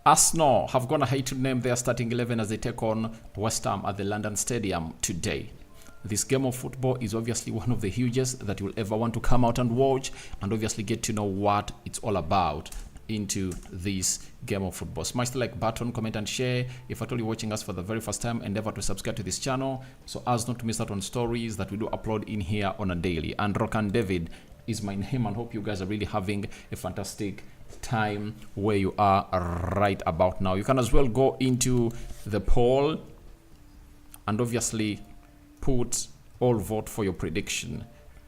Arsenal have gone ahead to name their starting 11 as they take on West Ham at the London Stadium today. This game of football is obviously one of the hugest that you'll ever want to come out and watch and obviously get to know what it's all about into this game of football. Smash the like button, comment and share. If at all you're watching us for the very first time, endeavor to subscribe to this channel so as not to miss out on stories that we do upload in here on a daily. And Rock and David is my name, and hope you guys are really having a fantastic time where you are right about now. You can as well go into the poll and obviously put all vote for your prediction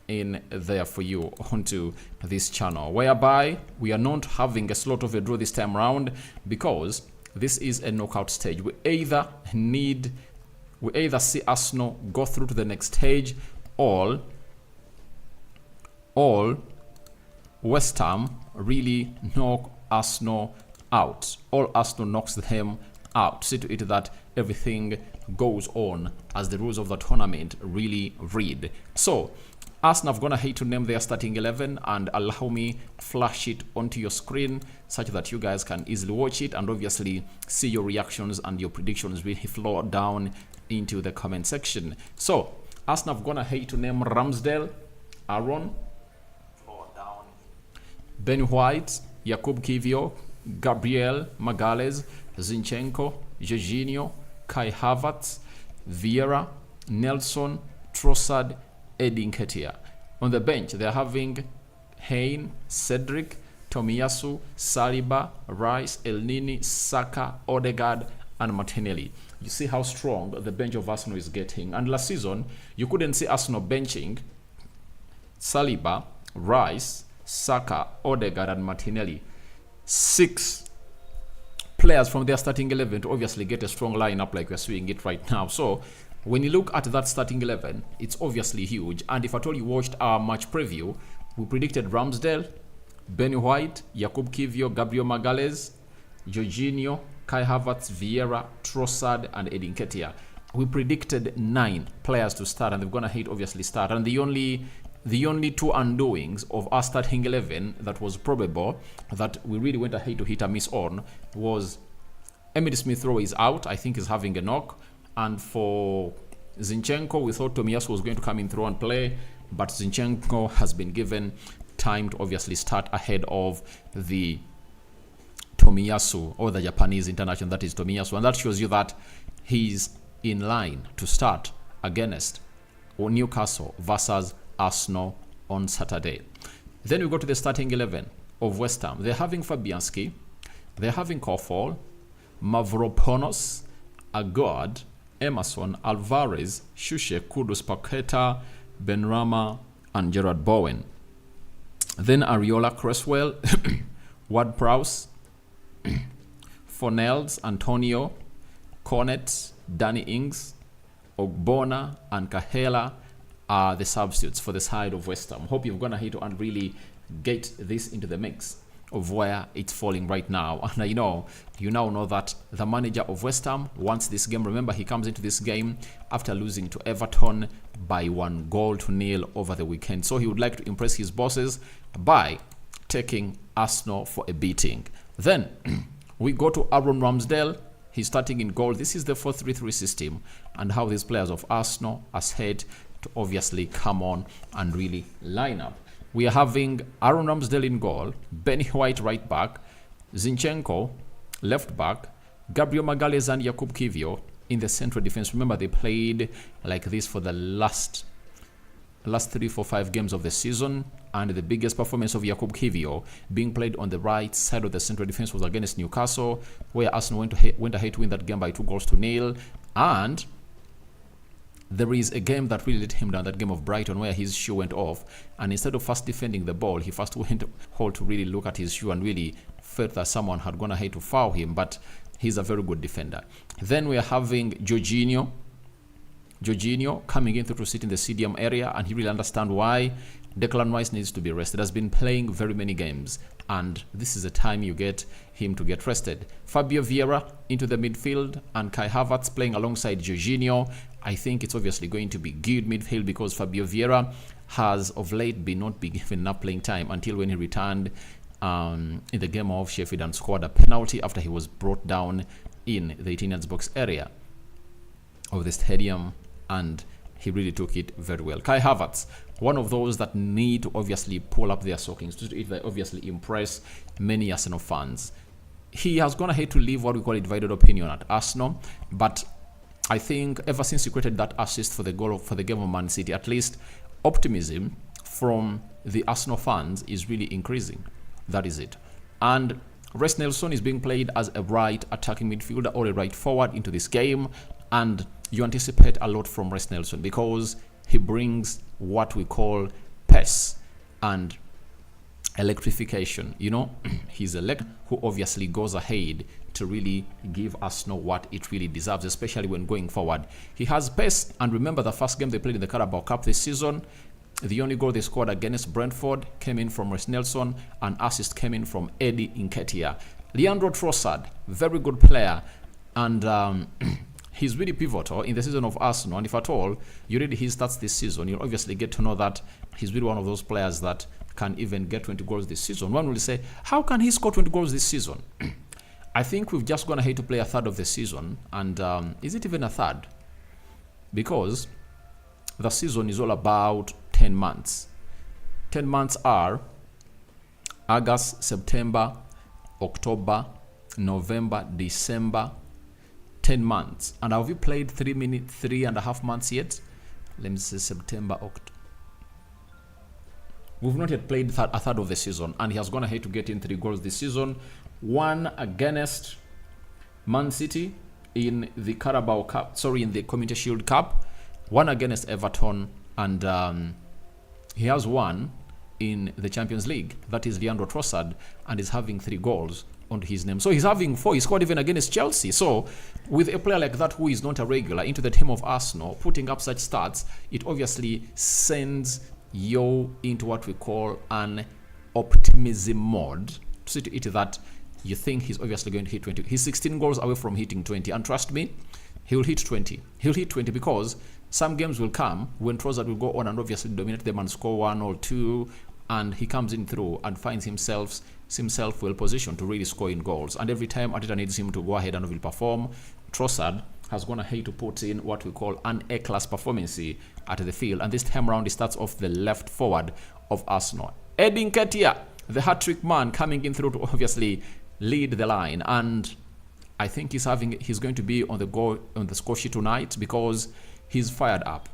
in there for you onto this channel, whereby we are not having a slot of a draw this time around because this is a knockout stage. We either see Arsenal go through to the next stage or West Ham really knock Arsenal out. All Arsenal knocks them out. See to it that everything goes on as the rules of the tournament really read. So Arsenal have gone ahead to name their starting 11 and allow me flash it onto your screen such that you guys can easily watch it and obviously see your reactions and your predictions really flow down into the comment section. So Arsenal have gone ahead to name Ramsdale, Aaron, Ben White, Jakub Kiwior, Gabriel Magalhaes, Zinchenko, Jorginho, Kai Havertz, Vieira, Nelson, Trossard, Nketiah. On the bench, they're having Hein, Cedric, Tomiyasu, Saliba, Rice, Elneny, Saka, Odegaard, and Martinelli. You see how strong the bench of Arsenal is getting. And last season, you couldn't see Arsenal benching Saliba, Rice, Saka, Odegaard, and Martinelli. 6 players from their starting 11 to obviously get a strong lineup like we're seeing it right now. So when you look at that starting 11, it's obviously huge. And if at all you watched our match preview, we predicted Ramsdale, Ben White, Jakub Kiwior, Gabriel Magalhaes, Jorginho, Kai Havertz, Vieira, Trossard, and Nketiah. We predicted 9 players to start, and they've gone ahead obviously start. And the only 2 undoings of our starting 11 that was probable that we really went ahead to hit a miss on was Emile Smith-Rowe is out. I think he's having a knock. And for Zinchenko, we thought Tomiyasu was going to come in through and play, but Zinchenko has been given time to obviously start ahead of the Tomiyasu or the Japanese international, that is Tomiyasu. And that shows you that he's in line to start against Newcastle versus Arsenal on Saturday. Then we go to the starting 11 of West Ham. They're having Fabianski, they're having Kofol, Mavropanos, Agard, Emerson, Alvarez, Shushe, Kudus, Paqueta, Benrahma, and Gerard Bowen. Then Areola, Cresswell, Ward-Prowse, Fornells, Antonio, Cornet, Danny Ings, Ogbonna, and Kahela are the substitutes for the side of West Ham. Hope you've gone ahead and really get this into the mix of where it's falling right now. And you now know that the manager of West Ham wants this game. Remember, he comes into this game after losing to Everton by 1-0 over the weekend. So he would like to impress his bosses by taking Arsenal for a beating. Then we go to Aaron Ramsdale. He's starting in goal. This is the 4-3-3 system and how these players of Arsenal are set to obviously come on and really line up. We are having Aaron Ramsdale in goal, Ben White right back, Zinchenko left back, Gabriel Magalhaes and Jakub Kiwior in the central defense. Remember, they played like this for the last 3, 4, 5 games of the season, and the biggest performance of Jakub Kiwior being played on the right side of the central defense was against Newcastle, where Arsenal went ahead to win that game by 2-0. And there is a game that really let him down, that game of Brighton, where his shoe went off, and instead of first defending the ball, he first went hold to really look at his shoe and really felt that someone had gone ahead to foul him, but he's a very good defender. Then we are having Jorginho coming in through to sit in the CDM area, and he really understands why Declan Rice needs to be rested. Has been playing very many games, and this is the time you get him to get rested. Fabio Vieira into the midfield, and Kai Havertz playing alongside Jorginho. I think it's obviously going to be good midfield because Fabio Vieira has of late not been given enough playing time until when he returned in the game of Sheffield and scored a penalty after he was brought down in the 18 yards box area of the stadium, and he really took it very well. Kai Havertz, one of those that need to obviously pull up their stockings to they obviously impress many Arsenal fans. He has gone ahead to leave what we call a divided opinion at Arsenal, but I think ever since he created that assist for the goal for the game of Man City, at least optimism from the Arsenal fans is really increasing. That is it. And Reiss Nelson is being played as a right attacking midfielder or a right forward into this game, and you anticipate a lot from Reiss Nelson because he brings what we call pace and electrification. You know, he's a leg who obviously goes ahead to really give Arsenal what it really deserves, especially when going forward. He has pace, and remember the first game they played in the Carabao Cup this season, the only goal they scored against Brentford came in from Reiss Nelson, and assist came in from Eddie Nketiah. Leandro Trossard, very good player, and he's really pivotal in the season of Arsenal. And if at all you read his stats this season, you'll obviously get to know that he's really one of those players that can even get 20 goals this season. One will say, how can he score 20 goals this season? I think we've just gone ahead to play a third of the season, and is it even a third? Because the season is all about 10 months. 10 months are August, September, October, November, December. 10 months. And have you played 3.5 months yet? Let me say September, October. We've not yet played a third of the season, and he has gone ahead to get in 3 goals this season. One against Man City in the Carabao Cup, in the Community Shield Cup. One against Everton, and he has one in the Champions League. That is Leandro Trossard, and is having 3 goals on his name. So he's having 4. He scored even against Chelsea. So with a player like that who is not a regular into the team of Arsenal, putting up such stats, it obviously sends you into what we call an optimism mode. To see to it that you think he's obviously going to hit 20. He's 16 goals away from hitting 20. And trust me, he will hit 20. He'll hit 20 because some games will come when Trossard will go on and obviously dominate them and score 1 or 2, and he comes in through and finds himself well positioned to really score in goals. And every time Arteta needs him to go ahead and will perform, Trossard has gone ahead to put in what we call an A-class performance at the field. And this time around, he starts off the left forward of Arsenal. Eddie Nketiah, the hat-trick man, coming in through to obviously lead the line. And I think he's going to be on the score sheet tonight because he's fired up.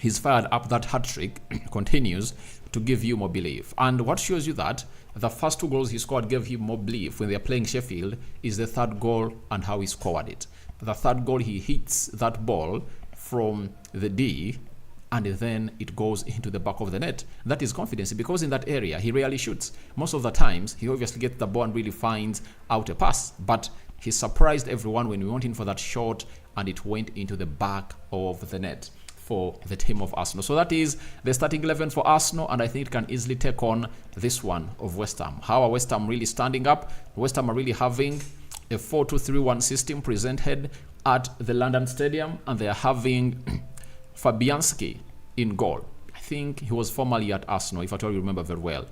He's fired up. That hat-trick continues to give you more belief. And what shows you that the first 2 goals he scored gave him more belief when they're playing Sheffield is the third goal and how he scored it. The third goal, he hits that ball from the D, and then it goes into the back of the net. That is confidence, because in that area he rarely shoots. Most of the times he obviously gets the ball and really finds out a pass, but he surprised everyone when we went in for that shot and it went into the back of the net for the team of Arsenal. So that is the starting 11 for Arsenal, and I think it can easily take on this one of West Ham. How are West Ham really standing up? West Ham are really having a 4-2-3-1 system presented at the London Stadium, and they are having Fabianski in goal. I think he was formerly at Arsenal, if at all you remember very well.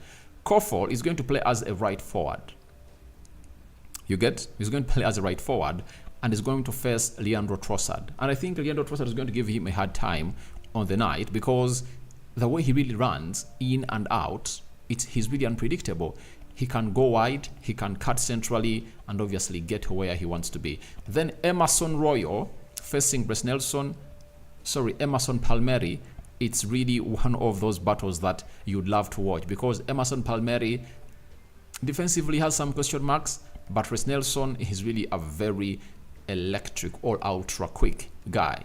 Kofol is going to play as a right forward. You get? He's going to play as a right forward and is going to face Leandro Trossard. And I think Leandro Trossard is going to give him a hard time on the night because the way he really runs in and out, he's really unpredictable. He can go wide, he can cut centrally, and obviously get where he wants to be. Then Emerson Royal facing Emerson Palmieri. It's really one of those battles that you'd love to watch because Emerson Palmieri defensively has some question marks, but Reiss Nelson is really a very electric or ultra quick guy.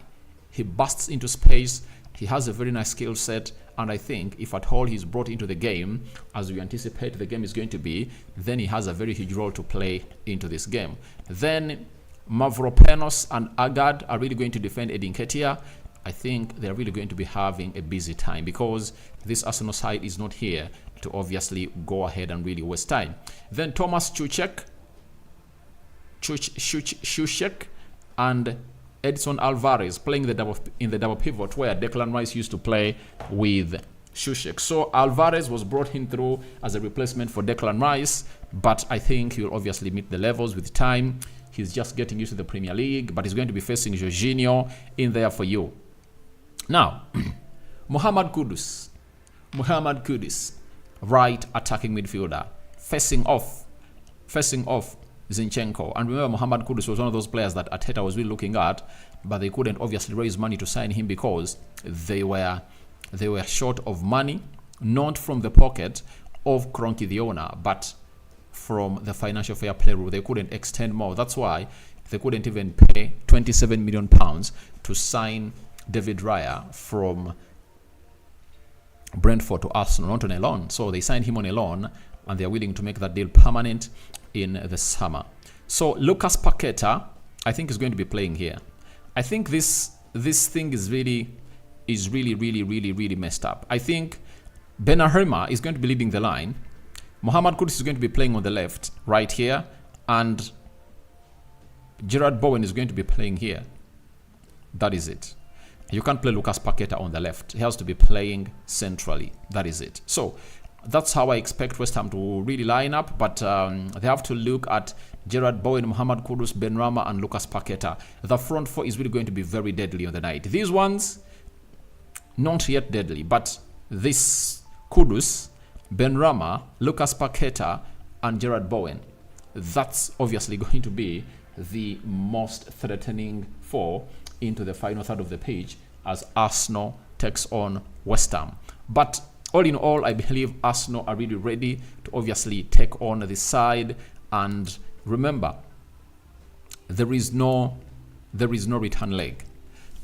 He busts into space. He has a very nice skill set, and I think if at all he's brought into the game as we anticipate the game is going to be, then he has a very huge role to play into this game. Then Mavropanos and Agard are really going to defend Eddie Nketiah. I think they're really going to be having a busy time because this Arsenal side is not here to obviously go ahead and really waste time. Then Thomas Souček and Edson Alvarez playing in the double pivot where Declan Rice used to play with Shushek. So Alvarez was brought in through as a replacement for Declan Rice, but I think he'll obviously meet the levels with time. He's just getting used to the Premier League, but he's going to be facing Jorginho in there for you. Now, Mohamed Kudus, right attacking midfielder, facing off Zinchenko. And remember, Mohamed Kudus was one of those players that Arteta was really looking at, but they couldn't obviously raise money to sign him because they were short of money, not from the pocket of Kroenke the owner, but from the financial fair play rule. They couldn't extend more. That's why they couldn't even pay £27 million to sign David Raya from Brentford to Arsenal, not on a loan. So they signed him on a loan, and they're willing to make that deal permanent in the summer. So Lucas Paqueta, I think, is going to be playing here. I think this thing is really messed up. I think Benrahma is going to be leading the line. Mohamed Kudus is going to be playing on the left, right here, and Gerard Bowen is going to be playing here. That is it. You can't play Lucas Paqueta on the left. He has to be playing centrally. That is it. So that's how I expect West Ham to really line up, but they have to look at Gerard Bowen, Mohamed Kudus, Benrahma, and Lucas Paqueta. The front four is really going to be very deadly on the night. These ones, not yet deadly, but this Kudus, Benrahma, Lucas Paqueta, and Gerard Bowen, that's obviously going to be the most threatening four into the final third of the pitch as Arsenal takes on West Ham. But all in all, I believe Arsenal are really ready to obviously take on this side. And remember, there is no return leg.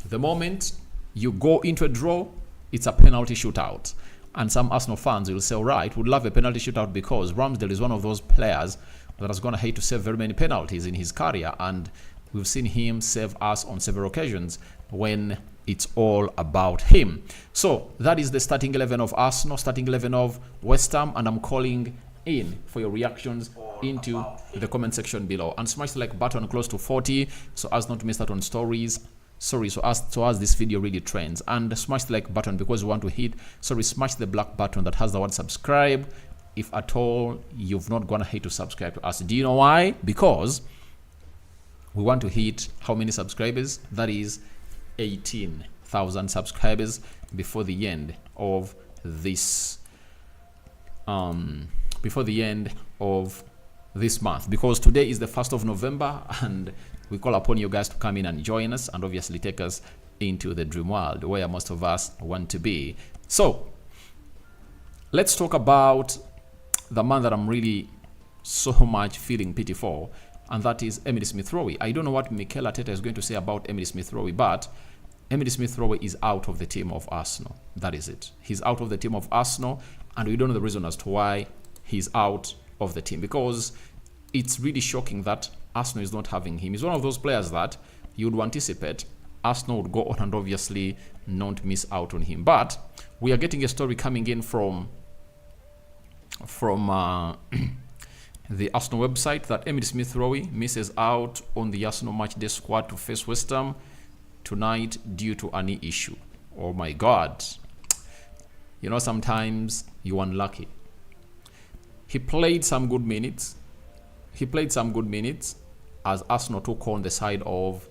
The moment you go into a draw, it's a penalty shootout. And some Arsenal fans will say, all right, would love a penalty shootout because Ramsdale is one of those players that is going to hate to save very many penalties in his career. And we've seen him save us on several occasions when it's all about him. So that is the starting 11 of Arsenal, starting 11 of West Ham, and I'm calling in for your reactions into the comment section below. And smash the like button close to 40 so as not to miss out on stories. So as this video really trends. And smash the like button because we want to smash the black button that has the word subscribe if at all you've not gone ahead to subscribe to us. Do you know why? Because we want to hit how many subscribers? That is 18,000 subscribers before the end of this month, because today is the 1st of November and we call upon you guys to come in and join us and obviously take us into the dream world where most of us want to be. So let's talk about the man that I'm really so much feeling pity for, and that is Emile Smith-Rowe. I don't know what Mikel Arteta is going to say about Emile Smith-Rowe, but Emile Smith-Rowe is out of the team of Arsenal. That is it. He's out of the team of Arsenal, and we don't know the reason as to why he's out of the team, because it's really shocking that Arsenal is not having him. He's one of those players that you would anticipate Arsenal would go on and obviously not miss out on him. But we are getting a story coming in from the Arsenal website that Emile Smith-Rowe misses out on the Arsenal matchday squad to face West Ham tonight due to a knee issue. Oh my God. You know, sometimes you're unlucky. He played some good minutes. As Arsenal took on the side of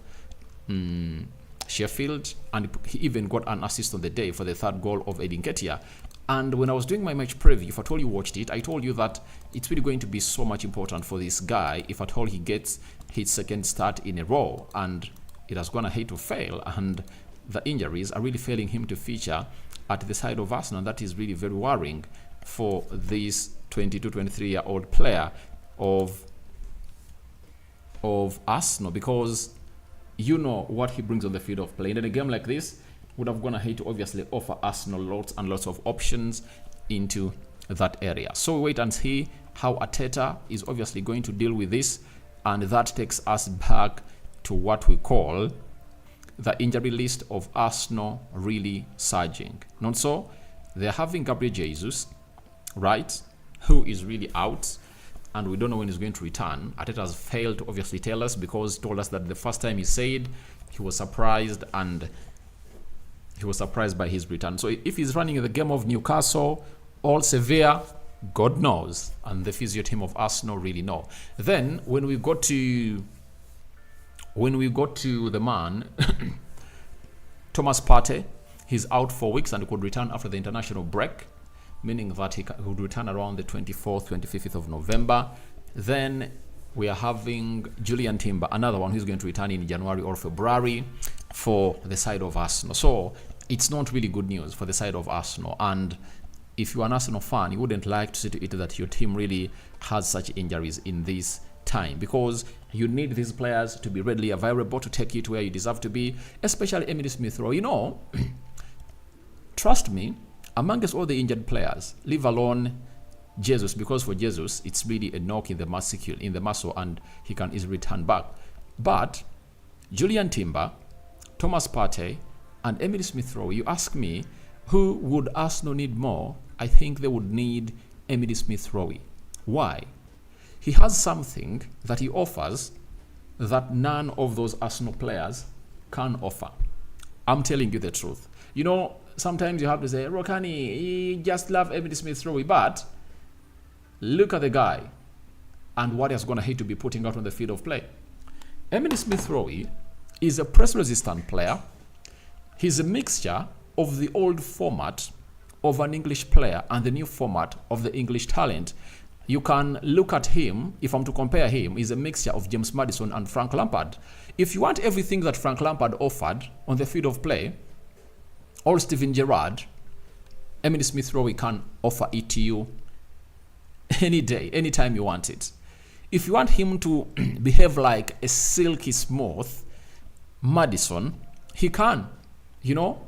Sheffield, and he even got an assist on the day for the third goal of Edin Ketia. And when I was doing my match preview, if at all you watched it, I told you that it's really going to be so much important for this guy if at all he gets his second start in a row, and it has gone ahead to fail, and the injuries are really failing him to feature at the side of Arsenal. That is really very worrying for this 22-23-year-old player of Arsenal, because you know what he brings on the field of play. And in a game like this, would have gone ahead to obviously offer Arsenal lots and lots of options into that area. So we wait and see how Arteta is obviously going to deal with this, and that takes us back to what we call the injury list of Arsenal really surging. Not so, they're having Gabriel Jesus, right, who is really out, and we don't know when he's going to return. Arteta has failed to obviously tell us, because he told us that the first time he said he was surprised and he was surprised by his return. So if he's running the game of Newcastle or Sevilla, God knows, and the physio team of Arsenal really know. Then when we got to the man Thomas Partey, he's out for weeks and could return after the international break, meaning that he would return around the 24th, 25th of November. Then we are having Julian Timber, another one who's going to return in January or February for the side of Arsenal. So it's not really good news for the side of Arsenal. And if you're an Arsenal fan, you wouldn't like to see to it that your team really has such injuries in this time, because you need these players to be readily available to take you to where you deserve to be, especially Emily Smith-Rowe. You know, trust me, amongst all the injured players, leave alone Jesus, because for Jesus, it's really a knock in the muscle, and he can easily turn back. But Julian Timber, Thomas Partey, and Emily Smith-Rowe, you ask me, who would Arsenal need more? I think they would need Emily Smith-Rowe. Why? He has something that he offers that none of those Arsenal players can offer. I'm telling you the truth. You know, sometimes you have to say, Rokani, he just love Emily Smith-Rowe, but look at the guy and what he's going to hate to be putting out on the field of play. Emily Smith-Rowe is a press-resistant player. He's a mixture of the old format of an English player and the new format of the English talent. You can look at him, if I'm to compare him, he's a mixture of James Maddison and Frank Lampard. If you want everything that Frank Lampard offered on the field of play, or Steven Gerrard, Emily Smith-Rowe can offer it to you any day, anytime you want it. If you want him to behave like a silky smooth Maddison, he can. You know,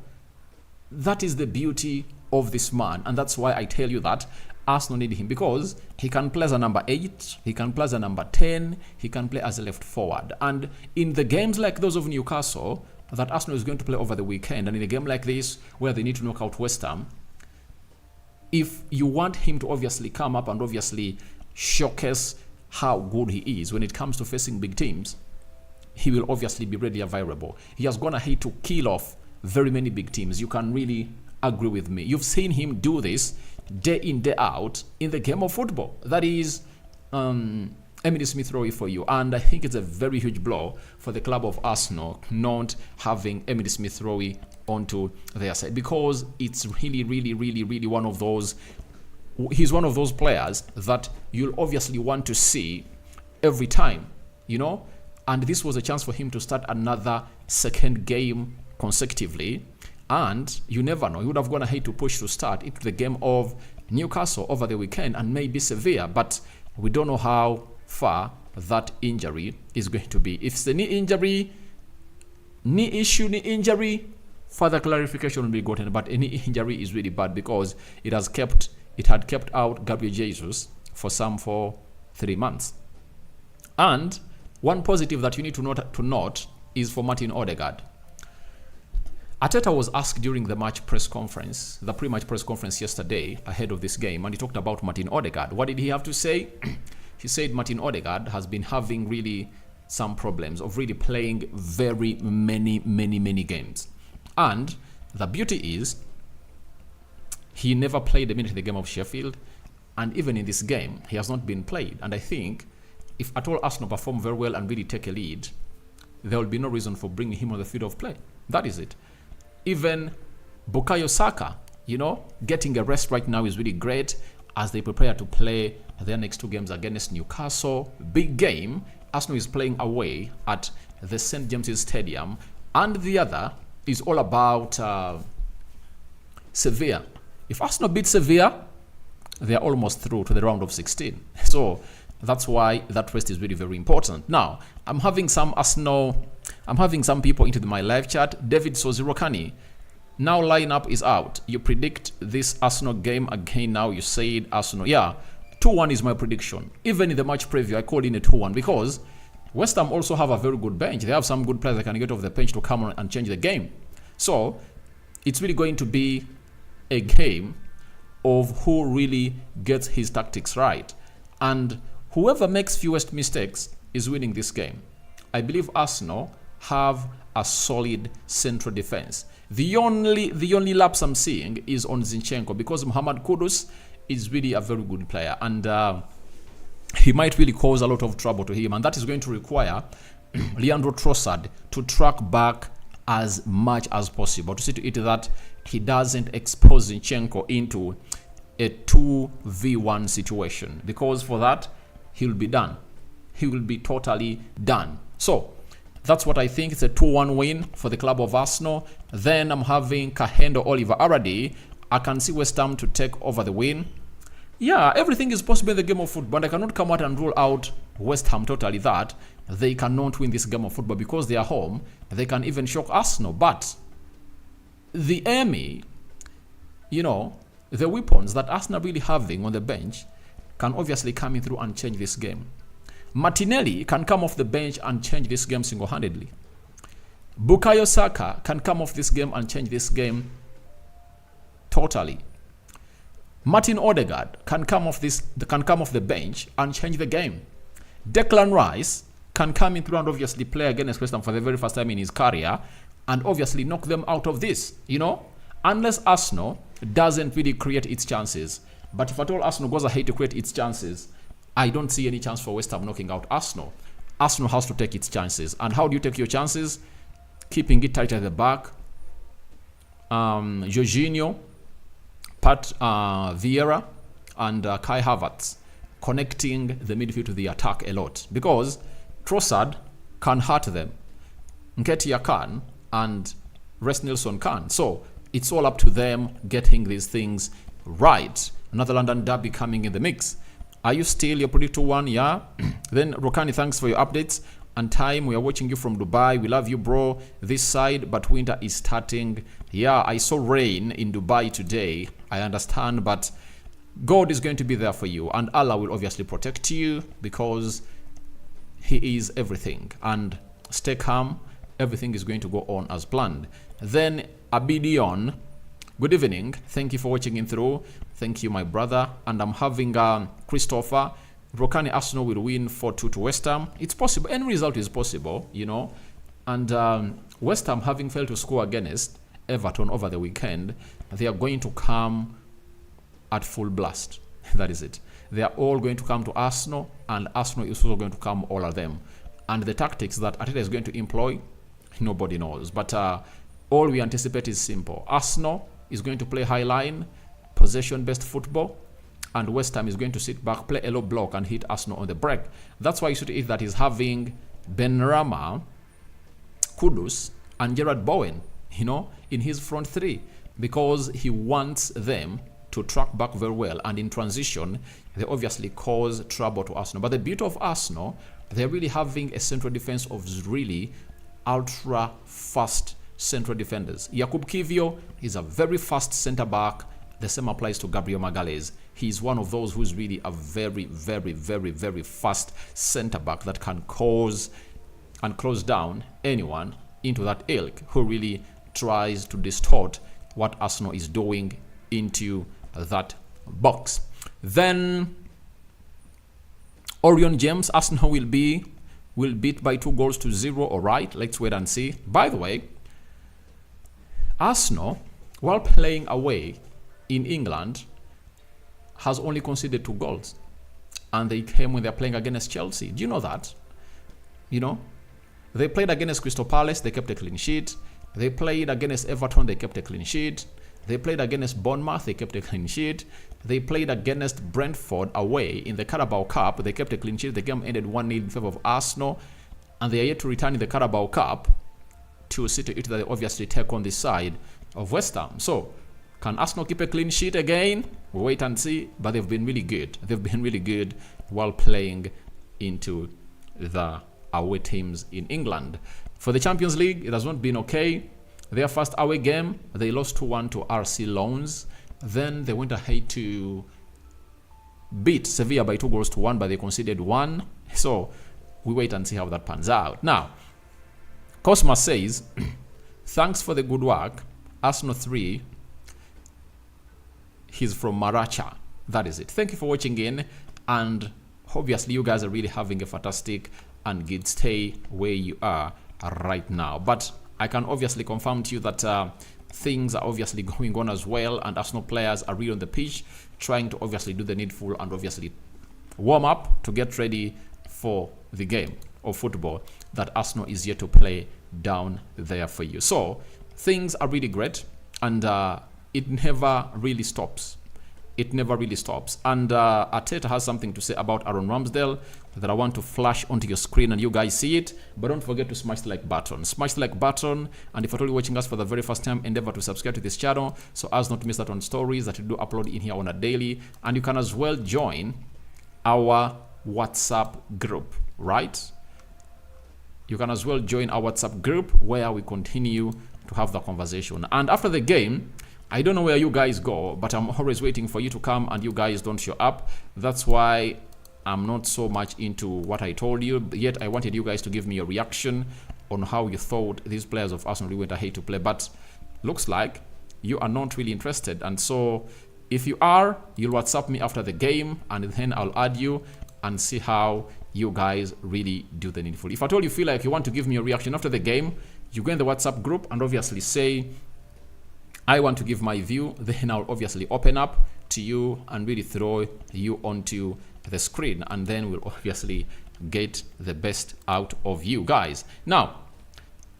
that is the beauty of this man, and that's why I tell you that Arsenal need him, because he can play as a number 8, he can play as a number 10, he can play as a left forward. And in the games like those of Newcastle that Arsenal is going to play over the weekend, and in a game like this where they need to knock out West Ham, if you want him to obviously come up and obviously showcase how good he is when it comes to facing big teams, he will obviously be readily available. He has gone ahead to kill off very many big teams. You can really agree with me. You've seen him do this day in, day out in the game of football. That is Emily Smith-Rowe for you. And I think it's a very huge blow for the club of Arsenal not having Emily Smith-Rowe onto their side, because it's really, really, really, really one of those, he's one of those players that you'll obviously want to see every time, you know, and this was a chance for him to start another second game consecutively, and you never know, he would have gone ahead to push to start into the game of Newcastle over the weekend and maybe Sevilla, but we don't know how far that injury is going to be. If it's a knee injury, further clarification will be gotten, but any injury is really bad, because it had kept out Gabriel Jesus for 3 months. And one positive that you need to note is for Martin Odegaard. Arteta was asked during the pre-match press conference yesterday ahead of this game, and he talked about Martin Odegaard. What did he have to say? He said Martin Odegaard has been having really some problems of really playing very many games. And the beauty is, he never played a minute in the game of Sheffield, and even in this game, he has not been played. And I think if at all Arsenal perform very well and really take a lead, there will be no reason for bringing him on the field of play. That is it. Even Bukayo Saka, you know, getting a rest right now is really great as they prepare to play their next 2 games against Newcastle. Big game. Arsenal is playing away at the St. James's Stadium, and the other is all about Sevilla. If Arsenal beat Sevilla, they are almost through to the round of 16. So that's why that rest is really very important. Now, I'm having some people into my live chat. David Sozirokani, now lineup is out. You predict this Arsenal game again now. You said Arsenal. Yeah, 2-1 is my prediction. Even in the match preview, I called in a 2-1 because West Ham also have a very good bench. They have some good players that can get off the bench to come on and change the game. So it's really going to be a game of who really gets his tactics right. And whoever makes fewest mistakes is winning this game. I believe Arsenal have a solid central defense. The only lapse I'm seeing is on Zinchenko, because Muhammad Kudus is really a very good player, and he might really cause a lot of trouble to him, and that is going to require Leandro Trossard to track back as much as possible to see to it that he doesn't expose Zinchenko into a 2v1 situation, because for that he'll be done. He will be totally done. So that's what I think. It's a 2-1 win for the club of Arsenal. Then I'm having Kahendo Oliver Aradi. I can see West Ham to take over the win. Yeah, everything is possible in the game of football. I cannot come out and rule out West Ham totally that they cannot win this game of football, because they are home. They can even shock Arsenal. But the enemy, the weapons that Arsenal really having on the bench can obviously come in through and change this game. Martinelli can come off the bench and change this game single-handedly. Bukayo Saka can come off this game and change this game totally. Martin Odegaard can come off the bench and change the game. Declan Rice can come in through and obviously play against West Ham for the very first time in his career and obviously knock them out of this, unless Arsenal doesn't really create its chances. But if at all Arsenal goes ahead to create its chances, I don't see any chance for West Ham knocking out Arsenal. Arsenal has to take its chances. And how do you take your chances? Keeping it tight at the back. Jorginho, Vieira, and Kai Havertz connecting the midfield to the attack a lot, because Trossard can hurt them, Nketiah can, and Reece Nelson can. So it's all up to them getting these things right. Another London derby coming in the mix. Are you still your predictor one? Yeah. Then Rokani, thanks for your updates and time. We are watching you from Dubai. We love you, bro. This side, but winter is starting. Yeah, I saw rain in Dubai today. I understand, but God is going to be there for you, and Allah will obviously protect you, because He is everything. And stay calm. Everything is going to go on as planned. Then Abidion, good evening. Thank you for watching in through. Thank you, my brother. And I'm having Christopher. Rokani, Arsenal will win 4-2 to West Ham. It's possible. Any result is possible, And West Ham, having failed to score against Everton over the weekend, they are going to come at full blast. That is it. They are all going to come to Arsenal, and Arsenal is also going to come, all of them. And the tactics that Arteta is going to employ, nobody knows. But all we anticipate is simple. Arsenal is going to play high line, possession-based football, and West Ham is going to sit back, play a low block, and hit Arsenal on the break. That's why you should eat that he's having Benrahma, Kudus, and Gerard Bowen, in his front three, because he wants them to track back very well, and in transition, they obviously cause trouble to Arsenal. But the beauty of Arsenal, they're really having a central defense of really ultra-fast central defenders. Jakub Kiwior is a very fast centre-back. The same applies to Gabriel Magalhaes. He's one of those who's really a very, very, very, very fast centre-back that can cause and close down anyone into that ilk who really tries to distort what Arsenal is doing into that box. Then Orion James, Arsenal will beat by 2-0. All right, let's wait and see. By the way, Arsenal, while playing away in England, has only conceded 2 goals, and they came when they're playing against Chelsea. Do you know that? They played against Crystal Palace, they kept a clean sheet. They played against Everton, they kept a clean sheet. They played against Bournemouth, they kept a clean sheet. They played against Brentford away in the Carabao Cup, they kept a clean sheet. The game ended 1-0 in favor of Arsenal, and they are yet to return in the Carabao Cup to see to it that they obviously take on the side of West Ham. So, can Arsenal keep a clean sheet again? We'll wait and see, but they've been really good. They've been really good while playing into the away teams in England. For the Champions League, it has not been okay. Their first away game, they lost 2-1 to RC Lens. Then they went ahead to beat Sevilla by 2-1, but they conceded 1. So we wait and see how that pans out. Now, Cosma says, thanks for the good work. Arsenal 3. He's from Maracha. That is it. Thank you for watching in. And obviously, you guys are really having a fantastic and good stay where you are right now. But I can obviously confirm to you that things are obviously going on as well, and Arsenal players are really on the pitch trying to obviously do the needful and obviously warm up to get ready for the game of football that Arsenal is yet to play down there for you. So things are really great, and it never really stops. It never really stops. And Arteta has something to say about Aaron Ramsdale that I want to flash onto your screen and you guys see it. But don't forget to smash the like button. Smash the like button. And if you're totally watching us for the very first time, endeavor to subscribe to this channel so as not to miss out on stories that we do upload in here on a daily. And you can as well join our WhatsApp group, right? You can as well join our WhatsApp group where we continue to have the conversation. And after the game, I don't know where you guys go, but I'm always waiting for you to come and you guys don't show up. That's why I'm not so much into what I told you, yet I wanted you guys to give me a reaction on how you thought these players of Arsenal really went ahead to play. But looks like you are not really interested. And so if you are, you'll WhatsApp me after the game and then I'll add you and see how you guys really do the needful. If at all you feel like you want to give me a reaction after the game, you go in the WhatsApp group and obviously say, I want to give my view, then I'll obviously open up to you and really throw you onto the screen, and then we'll obviously get the best out of you guys. Now,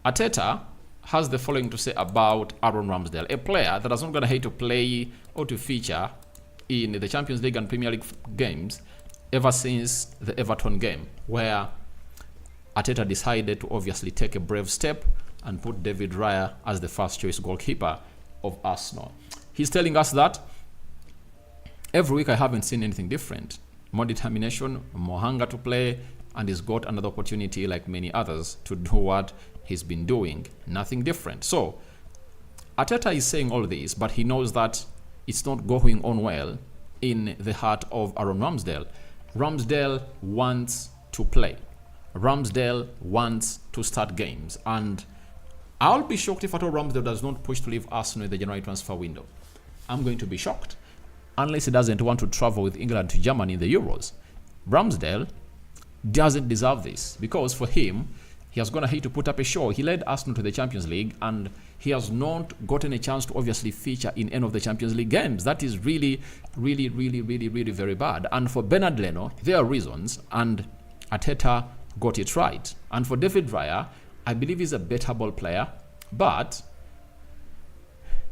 Arteta has the following to say about Aaron Ramsdale, a player that has not gonna hate to play or to feature in the Champions League and Premier League games ever since the Everton game, where Arteta decided to obviously take a brave step and put David Raya as the first choice goalkeeper of Arsenal. He's telling us that every week I haven't seen anything different. More determination, more hunger to play, and he's got another opportunity like many others to do what he's been doing. Nothing different. So Arteta is saying all this, but he knows that it's not going on well in the heart of Aaron Ramsdale. Ramsdale wants to play. Ramsdale wants to start games, and I'll be shocked if at all Ramsdale does not push to leave Arsenal in the January transfer window. I'm going to be shocked. Unless he doesn't want to travel with England to Germany in the Euros. Ramsdale doesn't deserve this, because for him, he has gone ahead to put up a show. He led Arsenal to the Champions League, and he has not gotten a chance to obviously feature in any of the Champions League games. That is really very bad. And for Bernard Leno, there are reasons, and Arteta got it right. And for David Raya, I believe he's a better ball player, but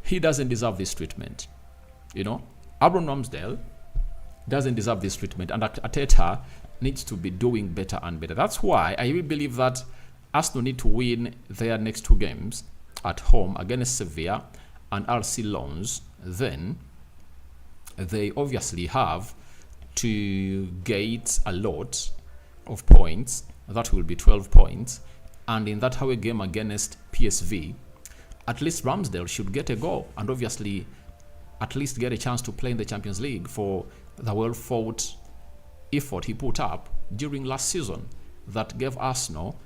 he doesn't deserve this treatment. You know, Aaron Ramsdale doesn't deserve this treatment, and Arteta needs to be doing better and better. That's why I really believe that Arsenal need to win their next two games at home against Sevilla and RC Lens. Then they obviously have to get a lot of points. That will be 12 points. And in that away game against PSV, at least Ramsdale should get a goal and obviously at least get a chance to play in the Champions League for the well-fought effort he put up during last season that gave Arsenal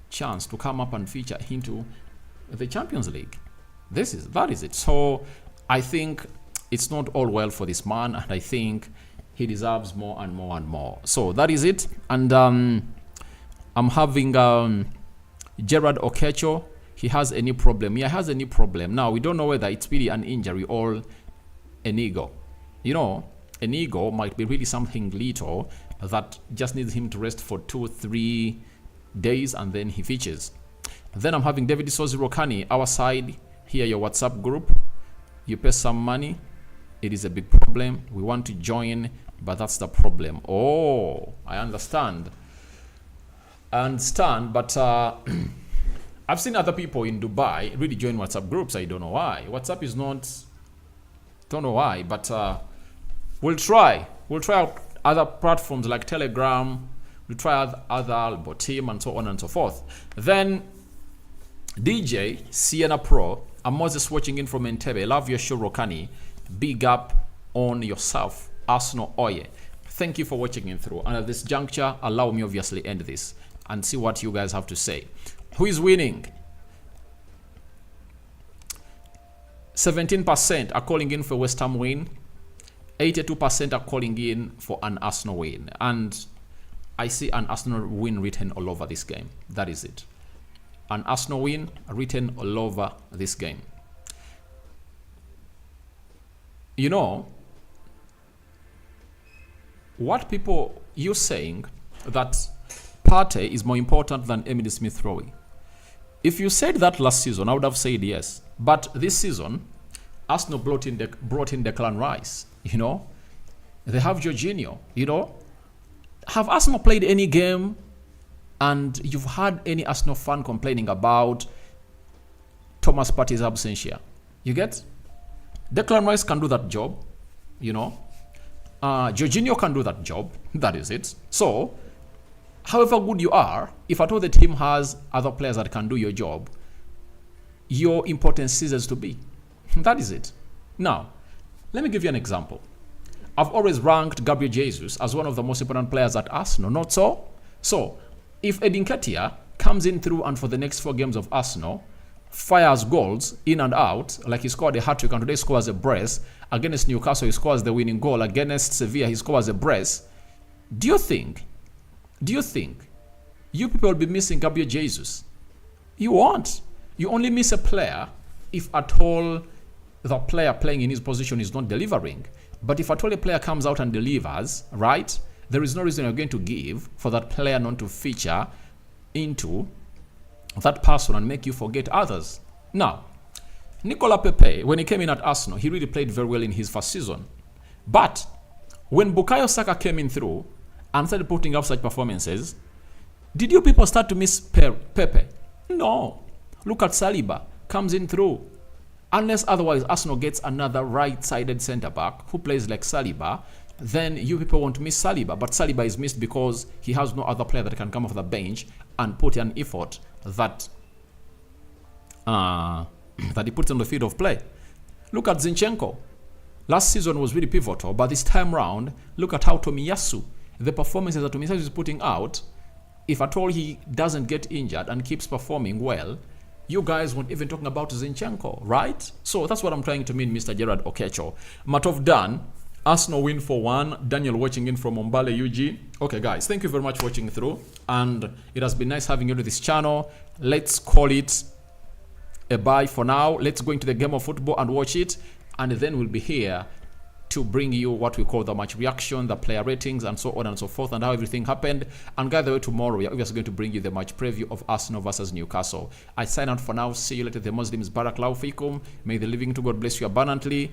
chance to come up and feature into the Champions League. That is it. So I think it's not all well for this man, and I think he deserves more and more and more. So that is it. And I'm having Gerard Okecho. He has a knee problem. Yeah, he has a knee problem. Now, we don't know whether it's really an injury or an ego. You know, an ego might be really something little that just needs him to rest for 2-3 days and then he features. Then I'm having David Sozi Rokani, our side, here, your WhatsApp group. You pay some money. It is a big problem. We want to join, but that's the problem. Oh, I understand. But I've seen other people in Dubai really join WhatsApp groups. I don't know why. WhatsApp is not, don't know why, but we'll try. We'll try out other platforms like Telegram. We'll try other Albo Team and so on and so forth. Then DJ Sienna Pro, I'm Moses watching in from Entebbe. Love your show, Rokani. Big up on yourself, Arsenal Oye. Thank you for watching in through. And at this juncture, allow me obviously end this and see what you guys have to say. Who is winning? 17% are calling in for West Ham win. 82% are calling in for an Arsenal win. And I see an Arsenal win written all over this game. That is it. An Arsenal win written all over this game. you know, what people, you're saying that Partey is more important than Emily Smith-Rowe. If you said that last season, I would have said yes. But this season, Arsenal brought in Declan Rice, you know. They have Jorginho, you know. Have Arsenal played any game and you've had any Arsenal fan complaining about Thomas Partey's absence here? You get? Declan Rice can do that job, you know. Jorginho can do that job. That is it. So, however good you are, if at all the team has other players that can do your job, your importance ceases to be. That is it. Now, let me give you an example. I've always ranked Gabriel Jesus as one of the most important players at Arsenal, not so? So, if Edin Ketia comes in through and for the next 4 games of Arsenal, fires goals in and out, like he scored a hat-trick and today scores a brace, against Newcastle he scores the winning goal, against Sevilla he scores a brace, do you think you people will be missing Gabriel Jesus? You won't. You only miss a player if at all the player playing in his position is not delivering. But if at all a player comes out and delivers, right, there is no reason you're going to give for that player not to feature into that person and make you forget others. Now, Nicolas Pepe, when he came in at Arsenal, he really played very well in his first season. But when Bukayo Saka came in through and started putting up such performances, did you people start to miss Pepe? No. Look at Saliba, comes in through. Unless otherwise Arsenal gets another right-sided centre-back who plays like Saliba, then you people won't miss Saliba. But Saliba is missed because he has no other player that can come off the bench and put an effort that he puts on the field of play. Look at Zinchenko. Last season was really pivotal, but this time round, look at how Tomiyasu, the performances that Tomiyasu is putting out, if at all he doesn't get injured and keeps performing well, you guys weren't even talking about Zinchenko, right? So that's what I'm trying to mean, Mr. Gerard Okecho. Matov done. Arsenal win for 1. Daniel watching in from Mombale UG. Okay, guys, thank you very much for watching through. And it has been nice having you to this channel. Let's call it a bye for now. Let's go into the game of football and watch it. And then we'll be here to bring you what we call the match reaction, the player ratings, and so on and so forth, and how everything happened. And by the way, tomorrow we are obviously going to bring you the match preview of Arsenal versus Newcastle. I sign out for now. See you later. The Muslims, Barakallahu Fikum. May the living to God bless you abundantly.